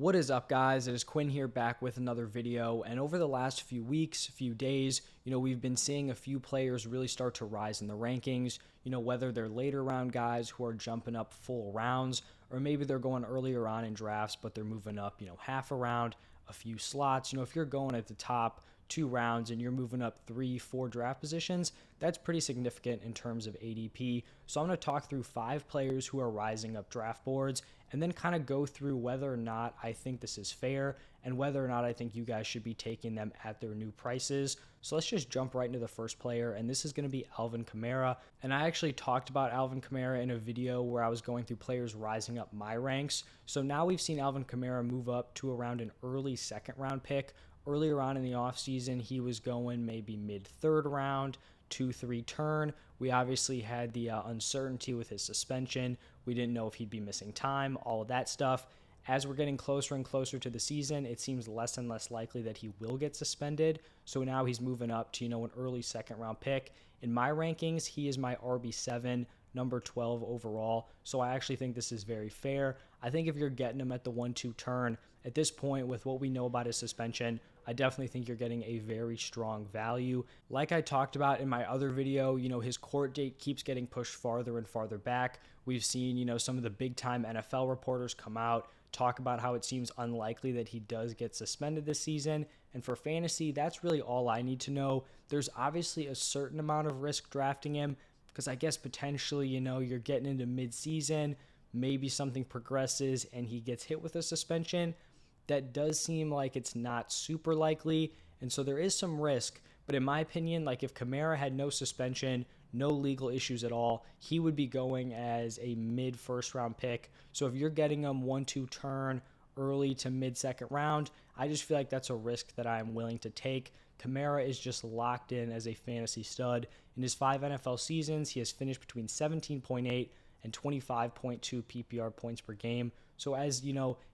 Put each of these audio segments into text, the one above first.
What is up, guys? It is Quinn here, back with another video. And over the last few weeks, few days, we've been seeing a few players really start to rise in the rankings, whether they're later round guys who are jumping up full rounds, or maybe they're going earlier on in drafts, but they're moving up, half a round, a few slots. If you're going at the top 2 rounds and you're moving up 3-4 draft positions, that's pretty significant in terms of ADP. So I'm going to talk through 5 players who are rising up draft boards and then kind of go through whether or not I think this is fair and whether or not I think you guys should be taking them at their new prices. So let's just jump right into the first player, and this is going to be Alvin Kamara. And I actually talked about Alvin Kamara in a video where I was going through players rising up my ranks. So now we've seen Alvin Kamara move up to around an early second round pick. Earlier on in the offseason, he was going maybe mid-third round, 2-3 turn. We obviously had the uncertainty with his suspension. We didn't know if he'd be missing time, all of that stuff. As we're getting closer and closer to the season, it seems less and less likely that he will get suspended. So now he's moving up to, an early second round pick. In my rankings, he is my RB7, number 12 overall. So I actually think this is very fair. I think if you're getting him at the 1-2 turn, at this point with what we know about his suspension, I definitely think you're getting a very strong value. Like I talked about in my other video, his court date keeps getting pushed farther and farther back. We've seen, some of the big time NFL reporters come out, talk about how it seems unlikely that he does get suspended this season. And for fantasy, that's really all I need to know. There's obviously a certain amount of risk drafting him because I guess potentially, you're getting into mid-season, maybe something progresses and he gets hit with a suspension. That does seem like it's not super likely, and so there is some risk. But in my opinion, like if Kamara had no suspension, no legal issues at all, he would be going as a mid-first round pick. So if you're getting him 1-2 turn, early to mid-second round, I just feel like that's a risk that I'm willing to take. Kamara is just locked in as a fantasy stud. In his 5 NFL seasons, he has finished between 17.8 and 25.2 PPR points per game. So as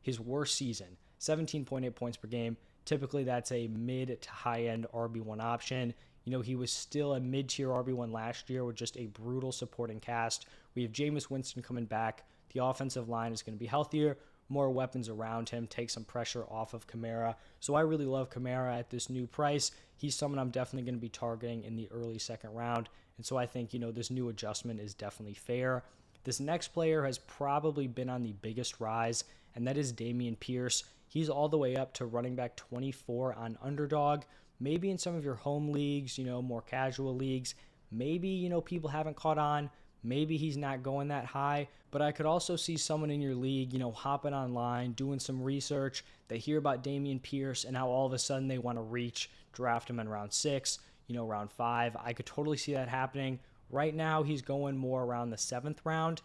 his worst season, 17.8 points per game. Typically, that's a mid to high-end RB1 option. He was still a mid-tier RB1 last year with just a brutal supporting cast. We have Jameis Winston coming back. The offensive line is going to be healthier, more weapons around him, take some pressure off of Kamara. So I really love Kamara at this new price. He's someone I'm definitely going to be targeting in the early second round. And so I think, this new adjustment is definitely fair. This next player has probably been on the biggest rise, and that is Dameon Pierce. He's all the way up to running back 24 on Underdog. Maybe in some of your home leagues, more casual leagues, maybe, people haven't caught on. Maybe he's not going that high, but I could also see someone in your league, hopping online, doing some research. They hear about Dameon Pierce and how all of a sudden they want to draft him in round 6, round 5. I could totally see that happening. Right now, he's going more around the 7th round.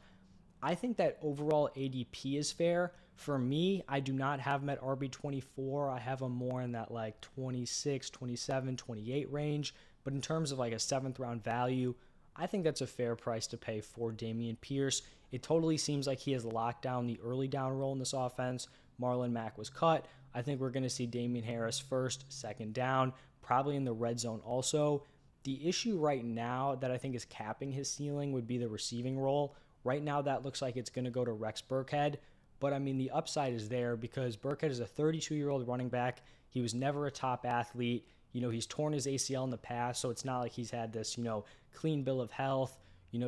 I think that overall ADP is fair. For me, I do not have him at RB24. I have him more in that 26, 27, 28 range. But in terms of a 7th round value, I think that's a fair price to pay for Dameon Pierce. It totally seems like he has locked down the early down role in this offense. Marlon Mack was cut. I think we're going to see Damian Harris first, second down, probably in the red zone also. The issue right now that I think is capping his ceiling would be the receiving role. Right now, that looks like it's going to go to Rex Burkhead. But, the upside is there because Burkhead is a 32-year-old running back. He was never a top athlete. He's torn his ACL in the past, so it's not like he's had this, clean bill of health,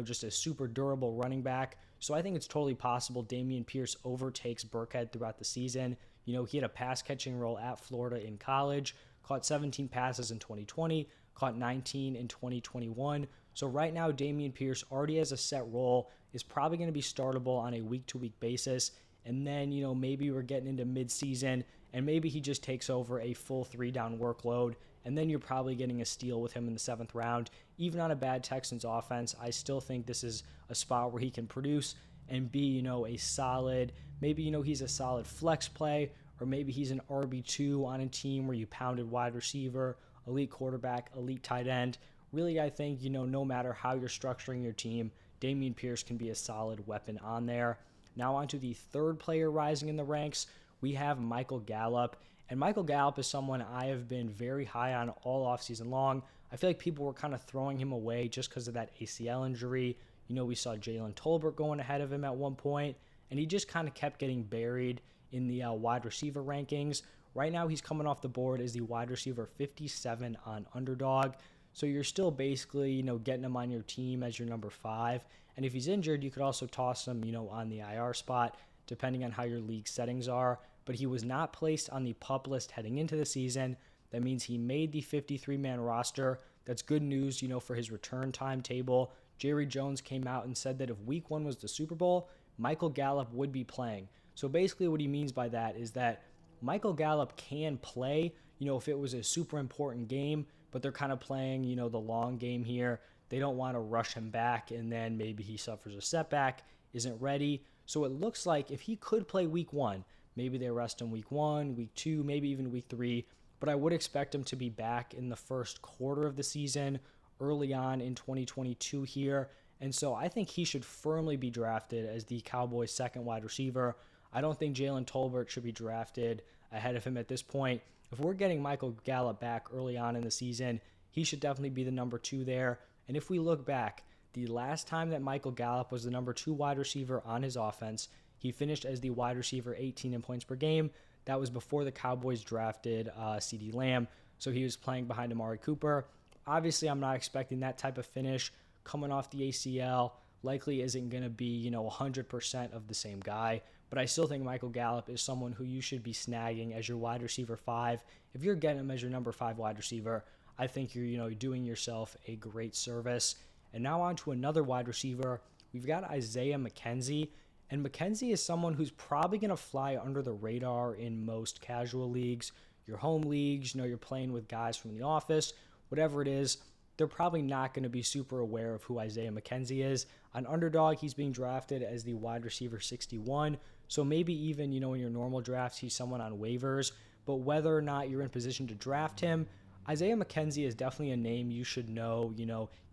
just a super durable running back. So I think it's totally possible Dameon Pierce overtakes Burkhead throughout the season. He had a pass-catching role at Florida in college, caught 17 passes in 2020, caught 19 in 2021. So right now, Dameon Pierce already has a set role, is probably going to be startable on a week-to-week basis. And then, maybe we're getting into mid-season, and maybe he just takes over a full 3-down workload, and then you're probably getting a steal with him in the 7th round. Even on a bad Texans offense, I still think this is a spot where he can produce and be, a solid, maybe, he's a solid flex play, or maybe he's an RB2 on a team where you pounded wide receiver, elite quarterback, elite tight end. Really, I think, no matter how you're structuring your team, Dameon Pierce can be a solid weapon on there. Now on to the third player rising in the ranks, we have Michael Gallup. And Michael Gallup is someone I have been very high on all offseason long. I feel like people were kind of throwing him away just because of that ACL injury. We saw Jalen Tolbert going ahead of him at one point, and he just kind of kept getting buried in the wide receiver rankings. Right now, he's coming off the board as the wide receiver 57 on Underdog. So you're still basically, getting him on your team as your number 5. And if he's injured, you could also toss him, on the IR spot, depending on how your league settings are. But he was not placed on the PUP list heading into the season. That means he made the 53-man roster. That's good news, for his return timetable. Jerry Jones came out and said that if week 1 was the Super Bowl, Michael Gallup would be playing. So basically what he means by that is that Michael Gallup can play, if it was a super important game, but they're kind of playing, the long game here. They don't want to rush him back, and then maybe he suffers a setback, isn't ready. So it looks like if he could play week 1, maybe they rest him week 1, week 2, maybe even week 3, but I would expect him to be back in the first quarter of the season, early on in 2022 here. And so I think he should firmly be drafted as the Cowboys' second wide receiver. I don't think Jalen Tolbert should be drafted ahead of him at this point. If we're getting Michael Gallup back early on in the season, he should definitely be the number 2 there. And if we look back, the last time that Michael Gallup was the number 2 wide receiver on his offense, he finished as the wide receiver 18 in points per game. That was before the Cowboys drafted CeeDee Lamb, so he was playing behind Amari Cooper. Obviously, I'm not expecting that type of finish coming off the ACL. Likely isn't going to be, 100% of the same guy. But I still think Michael Gallup is someone who you should be snagging as your wide receiver 5. If you're getting him as your number 5 wide receiver, I think you're, doing yourself a great service. And now on to another wide receiver. We've got Isaiah McKenzie. And McKenzie is someone who's probably going to fly under the radar in most casual leagues. Your home leagues, you're playing with guys from the office, whatever it is, they're probably not going to be super aware of who Isaiah McKenzie is. On Underdog, he's being drafted as the wide receiver 61. So maybe even, in your normal drafts, he's someone on waivers. But whether or not you're in position to draft him, Isaiah McKenzie is definitely a name you should know.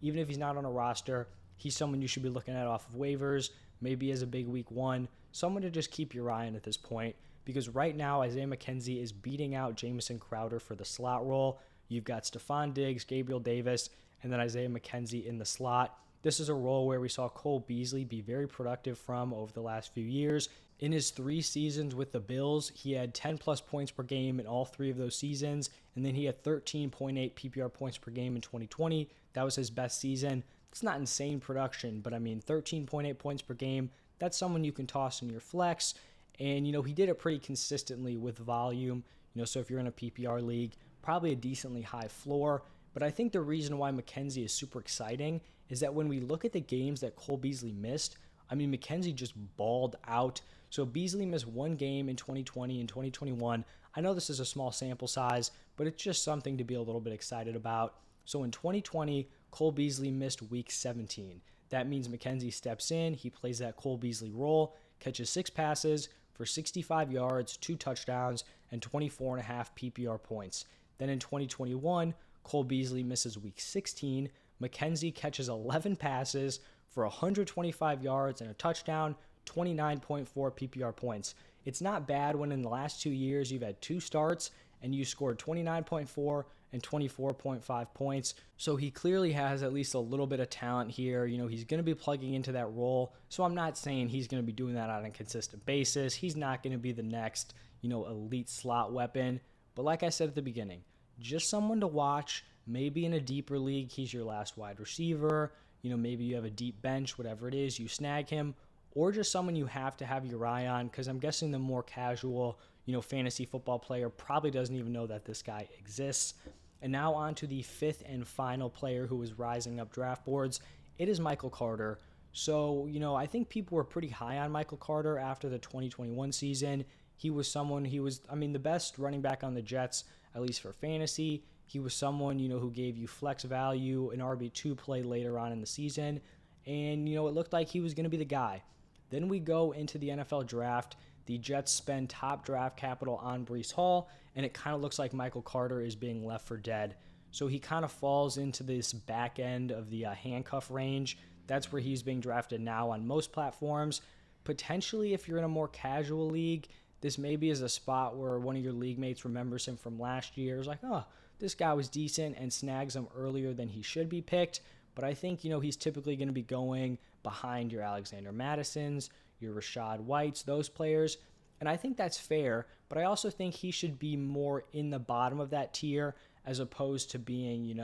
Even if he's not on a roster, he's someone you should be looking at off of waivers, maybe as a big week 1, someone to just keep your eye on at this point. Because right now, Isaiah McKenzie is beating out Jamison Crowder for the slot role. You've got Stephon Diggs, Gabriel Davis, and then Isaiah McKenzie in the slot. This is a role where we saw Cole Beasley be very productive from over the last few years. In his 3 seasons with the Bills, he had 10-plus points per game in all 3 of those seasons, and then he had 13.8 PPR points per game in 2020. That was his best season. It's not insane production, but 13.8 points per game, that's someone you can toss in your flex. And, he did it pretty consistently with volume. So if you're in a PPR league, probably a decently high floor. But I think the reason why McKenzie is super exciting is that when we look at the games that Cole Beasley missed, McKenzie just balled out. So Beasley missed 1 game in 2020 and 2021. I know this is a small sample size, but it's just something to be a little bit excited about. So in 2020, Cole Beasley missed week 17. That means McKenzie steps in, he plays that Cole Beasley role, catches 6 passes for 65 yards, 2 touchdowns, and 24.5 PPR points. Then in 2021, Cole Beasley misses week 16. McKenzie catches 11 passes for 125 yards and a touchdown, 29.4 PPR points. It's not bad when in the last 2 years you've had 2 starts and you scored 29.4 and 24.5 points. So he clearly has at least a little bit of talent here. He's going to be plugging into that role. So I'm not saying he's going to be doing that on a consistent basis. He's not going to be the next, elite slot weapon. But like I said at the beginning, just someone to watch. Maybe in a deeper league, he's your last wide receiver. Maybe you have a deep bench, whatever it is, you snag him. Or just someone you have to have your eye on, because I'm guessing the more casual, fantasy football player probably doesn't even know that this guy exists. And now on to the 5th and final player who is rising up draft boards. It is Michael Carter. So, I think people were pretty high on Michael Carter after the 2021 season. He was the best running back on the Jets, at least for fantasy. He was someone, who gave you flex value, an RB2 play later on in the season. And, it looked like he was going to be the guy. Then we go into the NFL draft. The Jets spend top draft capital on Breece Hall, and it kind of looks like Michael Carter is being left for dead. So he kind of falls into this back end of the handcuff range. That's where he's being drafted now on most platforms. Potentially, if you're in a more casual league, this maybe is a spot where one of your league mates remembers him from last year. It's like, oh, this guy was decent, and snags him earlier than he should be picked. But I think, he's typically going to be going behind your Alexander Madisons, your Rashad Whites, those players. And I think that's fair, but I also think he should be more in the bottom of that tier as opposed to being,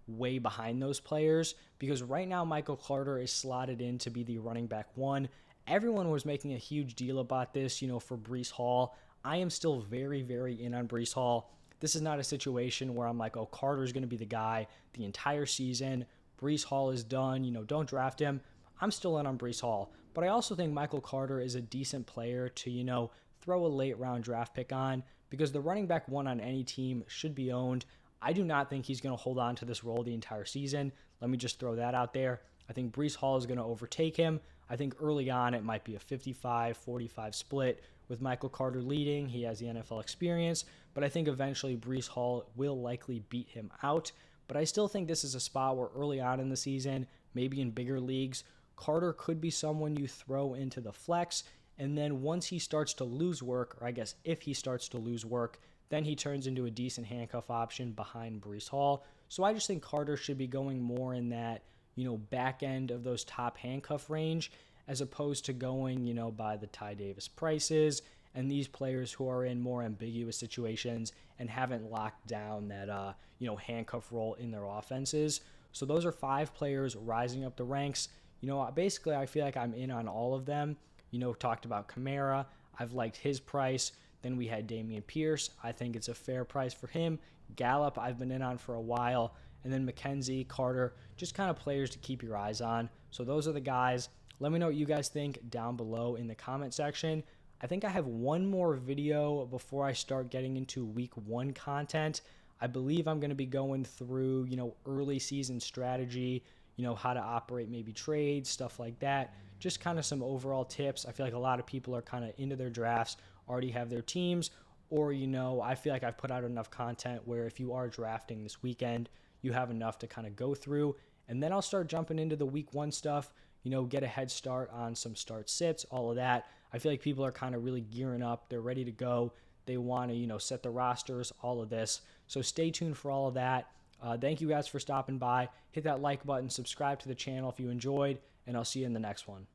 way behind those players, because right now Michael Carter is slotted in to be the running back one. Everyone was making a huge deal about this, for Breece Hall. I am still very, very in on Breece Hall. This is not a situation where I'm like, oh, Carter's going to be the guy the entire season. Breece Hall is done, don't draft him. I'm still in on Breece Hall. But I also think Michael Carter is a decent player to, throw a late round draft pick on, because the running back one on any team should be owned. I do not think he's going to hold on to this role the entire season. Let me just throw that out there. I think Breece Hall is going to overtake him. I think early on it might be a 55-45 split with Michael Carter leading. He has the NFL experience, but I think eventually Breece Hall will likely beat him out. But I still think this is a spot where early on in the season, maybe in bigger leagues, Carter could be someone you throw into the flex. And then once he starts to lose work, or I guess if he starts to lose work, then he turns into a decent handcuff option behind Breece Hall. So I just think Carter should be going more in that, back end of those top handcuff range, as opposed to going, by the Ty Davis prices and these players who are in more ambiguous situations and haven't locked down that, handcuff role in their offenses. So those are 5 players rising up the ranks. Basically I feel like I'm in on all of them. Talked about Kamara. I've liked his price. Then we had Dameon Pierce. I think it's a fair price for him. Gallup, I've been in on for a while. And then McKenzie, Carter, just kind of players to keep your eyes on. So those are the guys. Let me know what you guys think down below in the comment section. I think I have one more video before I start getting into week 1 content. I believe I'm going to be going through, early season strategy, how to operate maybe trades, stuff like that. Just kind of some overall tips. I feel like a lot of people are kind of into their drafts, already have their teams, or, I feel like I've put out enough content where if you are drafting this weekend, you have enough to kind of go through. And then I'll start jumping into the week 1 stuff, get a head start on some start sits, all of that. I feel like people are kind of really gearing up. They're ready to go. They want to, set the rosters, all of this. So stay tuned for all of that. Thank you guys for stopping by. Hit that like button, subscribe to the channel if you enjoyed, and I'll see you in the next one.